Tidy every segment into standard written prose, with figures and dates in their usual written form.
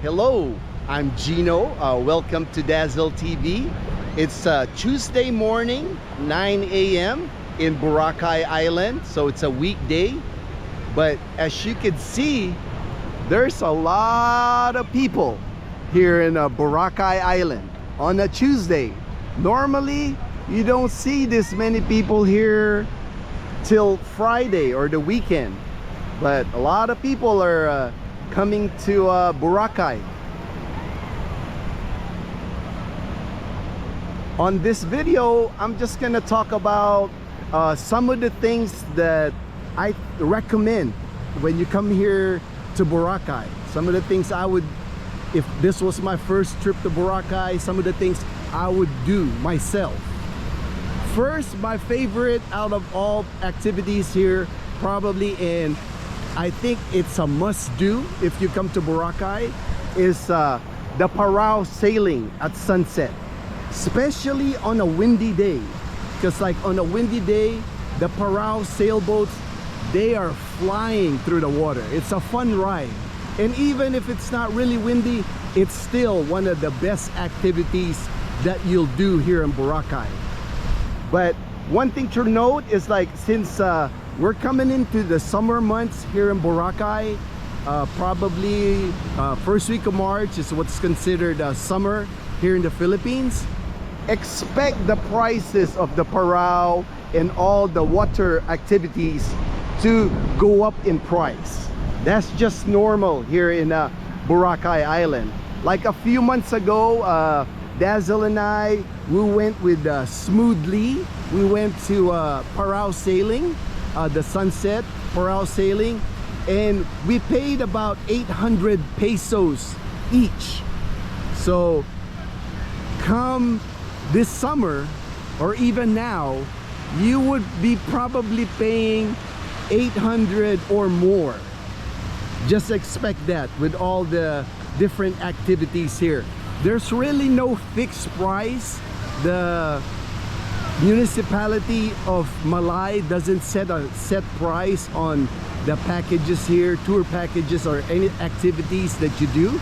Hello, I'm Gino. Welcome to Dazzle TV. It's Tuesday morning, 9 a.m. in Boracay Island. So it's a weekday. But as you can see, there's a lot of people here in Boracay Island on a Tuesday. Normally, you don't see this many people here till Friday or the weekend. But a lot of people are coming to Boracay. On this video, I'm just gonna talk about some of the things that I recommend when you come here to Boracay. Some of the things I would, if this was my first trip to Boracay, some of the things I would do myself. First, my favorite out of all activities here, probably, and I think it's a must-do if you come to Boracay, is the Parao sailing at sunset, especially on a windy day. Because like on a windy day, the Parao sailboats, they are flying through the water. It's a fun ride, and even if it's not really windy, it's still one of the best activities that you'll do here in Boracay. But one thing to note is, like, since we're coming into the summer months here in Boracay, probably first week of March is what's considered summer here in the Philippines. Expect the prices of the Parao and all the water activities to go up in price. That's just normal here in Boracay Island. Like a few months ago, Dazzle and I, we went with Smoothly. We went to Parao sailing, the sunset Parao sailing, and we paid about 800 pesos each. So come this summer, or even now, you would be probably paying 800 or more. Just expect that with all the different activities here. There's really no fixed price. The municipality of Malay doesn't set a set price on the packages here, tour packages or any activities that you do.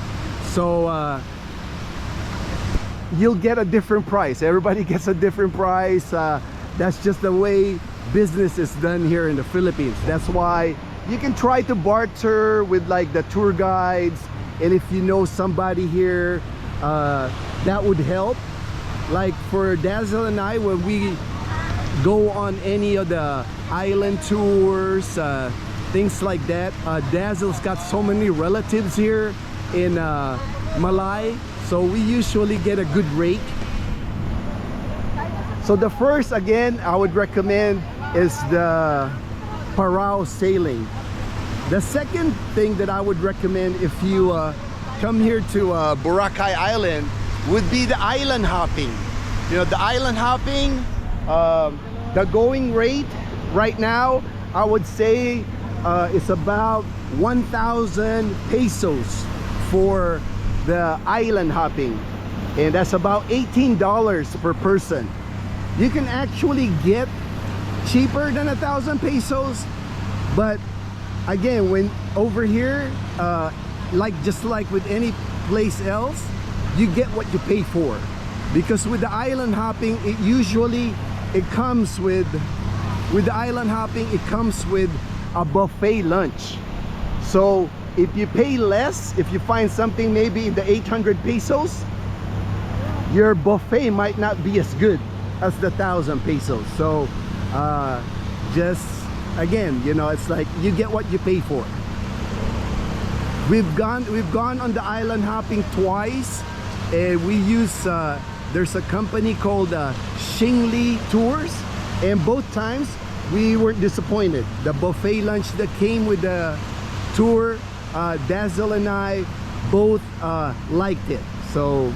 So you'll get a different price. Everybody gets a different price. That's just the way business is done here in the Philippines. That's why you can try to barter with like the tour guides, and if you know somebody here, that would help. Like for Dazzle and I, when we go on any of the island tours, things like that, Dazzle's got so many relatives here in Malay, so we usually get a good rate. So the first, again, I would recommend is the Parao sailing. The second thing that I would recommend if you come here to Boracay Island would be the island hopping. You know, the island hopping, the going rate right now, I would say it's about 1,000 pesos for the island hopping, and that's about $18 per person. You can actually get cheaper than 1,000 pesos, but again, when over here, just like with any place else, you get what you pay for. Because with the island hopping, it comes with the island hopping, it comes with a buffet lunch. So if you pay less, if you find something maybe in the 800 pesos, your buffet might not be as good as the 1,000 pesos. So just again, you know, it's like you get what you pay for. We've gone on the island hopping twice, and we use there's a company called Shingli Tours, and both times we weren't disappointed. The buffet lunch that came with the tour, Dazzle and I both liked it. So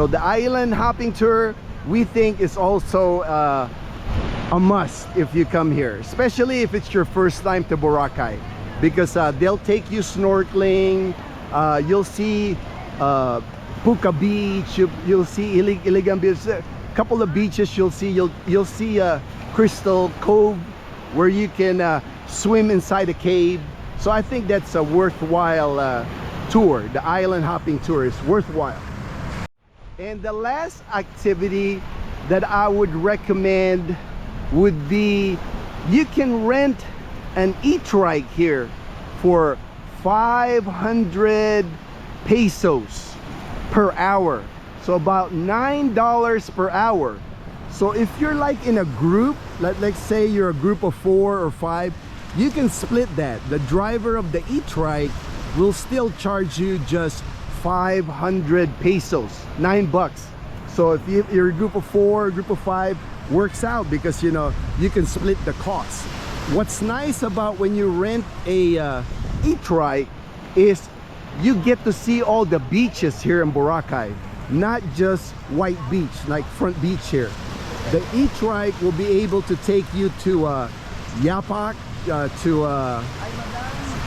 the island hopping tour, we think, is also a must if you come here, especially if it's your first time to Boracay, because they'll take you snorkeling. You'll see Puka Beach, you'll see Iligan Beach, a couple of beaches you'll see Crystal Cove, where you can swim inside a cave. So I think that's a worthwhile tour. The island hopping tour is worthwhile. And the last activity that I would recommend would be, you can rent an e-trike here for 500 pesos per hour, so about $9 per hour. So if you're like in a group, let's say you're a group of 4 or 5, you can split that. The driver of the e-trike will still charge you just 500 pesos, $9. So if you're a group of 4, a group of 5, works out because you know you can split the cost. What's nice about when you rent a e-trike is you get to see all the beaches here in Boracay, not just White Beach, like Front Beach here. The e-trike will be able to take you to Yapak,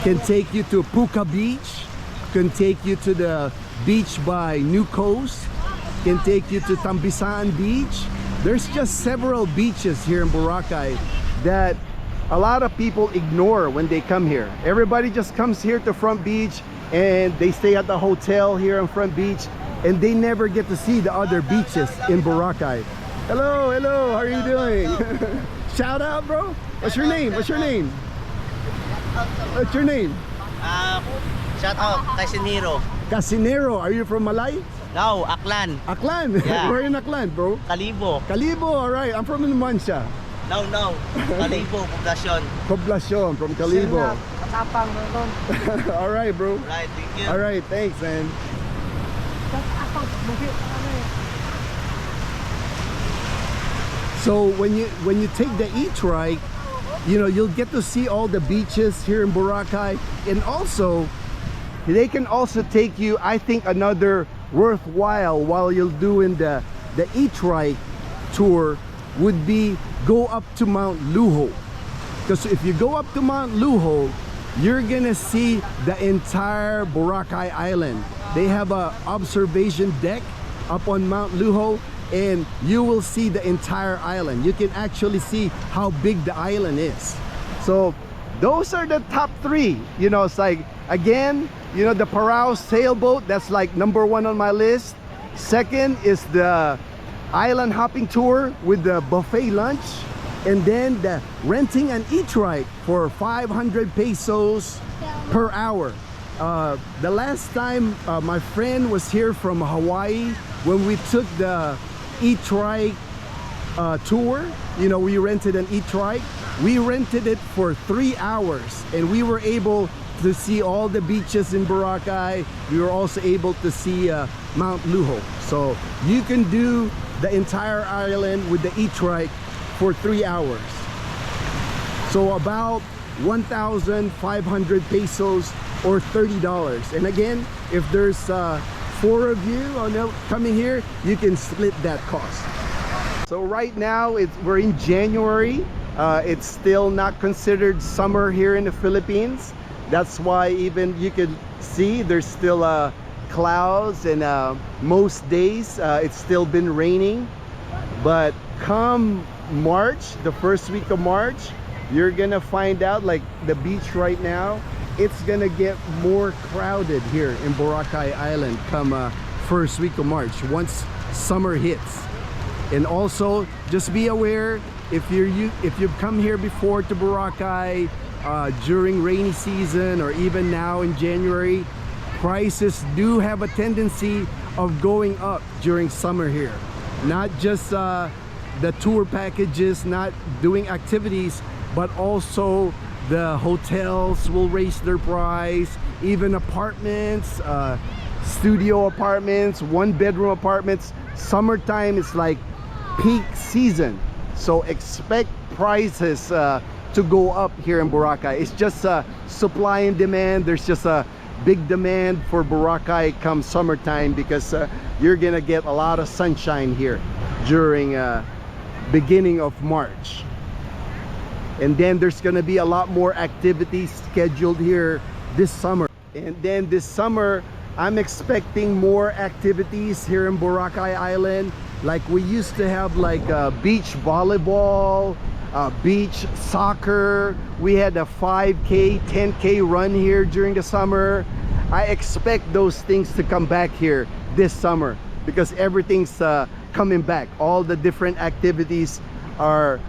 can take you to Puka Beach, can take you to the beach by New Coast, can take you to Tambisaan Beach. There's just several beaches here in Boracay that a lot of people ignore when they come here. Everybody just comes here to Front Beach and they stay at the hotel here in Front Beach, and they never get to see the other beaches in Boracay. Hello, hello, how are you doing? Shout out, bro. What's your name? What's your name? What's your name? Shout out, Casinero. Casinero. Are you from Malay? No, Aklan. Aklan? Yeah. Where in Aklan, bro? Kalibo. Kalibo, alright. I'm from Numancia. No. Kalibo, Poblacion. Poblacion, from Kalibo. Alright, bro. Right, thank you. Alright, thanks, man. So when you take the e-trike, you know, you'll get to see all the beaches here in Boracay, and also they can also take you, I think another worthwhile while you're doing the e-trike tour would be go up to Mount Luho. Because if you go up to Mount Luho, you're gonna see the entire Boracay Island. They have a observation deck up on Mount Luho, and you will see the entire island. You can actually see how big the island is. So those are the top 3. You know, it's like, again, you know, the Parao sailboat, that's like #1 on my list. Second is the island hopping tour with the buffet lunch, and then the renting an e-trike for 500 pesos per hour. The last time my friend was here from Hawaii, when we took the e-trike tour, you know, we rented an e-trike. We rented it for 3 hours, and we were able to see all the beaches in Boracay. We were also able to see Mount Luho. So you can do the entire island with the e-trike for 3 hours. So about 1,500 pesos or $30. And again, if there's 4 of you coming here, you can split that cost. So right now we're in January. It's still not considered summer here in the Philippines. That's why even you can see there's still clouds, and most days it's still been raining. But come March, the first week of March, you're gonna find out, like the beach right now, it's gonna get more crowded here in Boracay Island come first week of March, once summer hits. And also just be aware, if you've come here before to Boracay during rainy season or even now in January, prices do have a tendency of going up during summer here. Not just the tour packages, not doing activities, but also the hotels will raise their price. Even apartments, studio apartments, 1-bedroom apartments, summertime is like peak season. So expect prices to go up here in Boracay. It's just supply and demand. There's just a big demand for Boracay come summertime, because you're gonna get a lot of sunshine here during beginning of March. And then there's gonna be a lot more activities scheduled here this summer. And then this summer, I'm expecting more activities here in Boracay Island. Like we used to have like beach volleyball, beach soccer. We had a 5K, 10K run here during the summer. I expect those things to come back here this summer because everything's coming back. All the different activities are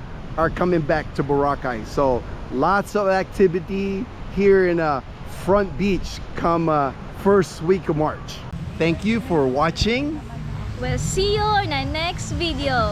coming back to Boracay. So lots of activity here in Front Beach come first week of March. Thank you for watching. We'll see you in our next video.